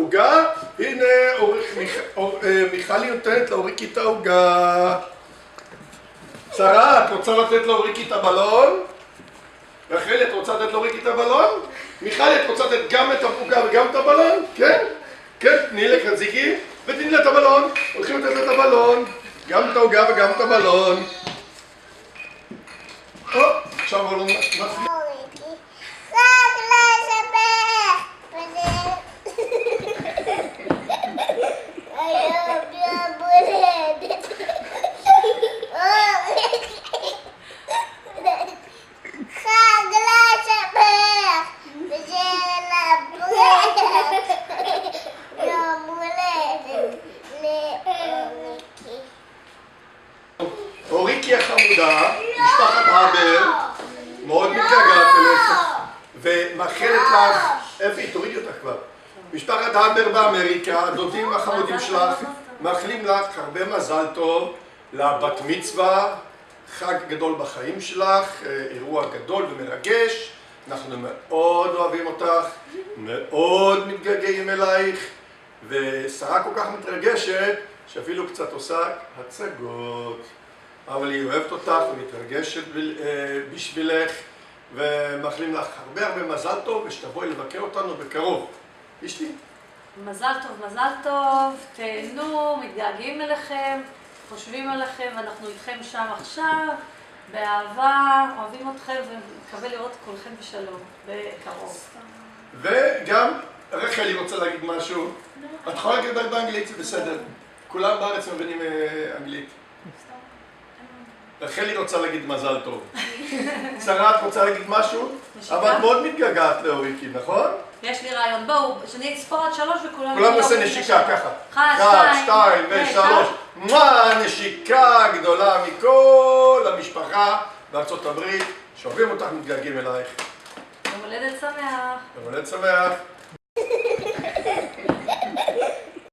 עוגה, הנה מיכלי נותנת לאוריקי את העוגה. שרה, את רוצה לתת לאוריקי את הבלון? רחלי, את רוצה לתת לאוריקי את הבלון? מיכלי, את רוצה לתת גם את העוגה וגם את הבלון? כן? כן, תני לקרנזיקי ותני לה את הבלון. הולכים לתת לה את הבלון, גם את העוגה וגם את הבלון. עכשיו הוא לא נפליע. אוריקי החמודה, משפחת הבר, מאוד מתגעגעת אליך ומאחלת לך, אפי, תורידי אותך כבר. משפחת הבר באמריקה, הדודים החמודים שלך, מאחלים לך הרבה מזל טוב לבת מצווה, חג גדול בחיים שלך, אירוע גדול ומרגש. אנחנו מאוד אוהבים אותך, מאוד מתגעגעים אלייך, ושרה כל כך מתרגשת שאפילו קצת עושה הצגות. אבל היא אוהבת אותך ומתרגשת בשבילך, ומאחלים לך הרבה מזל טוב, ושתבואי לבקר אותנו בקרוב. אשתי? מזל טוב, תהנו, מתגעגעים אליכם, חושבים עליכם, אנחנו איתכם שם עכשיו, באהבה, אוהבים אתכם ומקווה לראות כולכם בשלום, בקרוב. וגם רחלי רוצה להגיד משהו. את יכולה להגיד באנגלית, זה בסדר. כולם בארץ מבינים אנגלית. רחלי רוצה להגיד מזל טוב. שרה, את רוצה להגיד משהו? אבל את מאוד מתגעגעת לאוריקי, נכון? יש לי רעיון, בואו, שאני אספור עד 3 וכולם... כולם נעשה נשיקה, ככה. 1, 2 ו3. נשיקה גדולה מכל המשפחה בארצות הברית, שאוהבים אותך, מתגעגעים אלייך. יום הולדת שמח. יום הולדת שמח.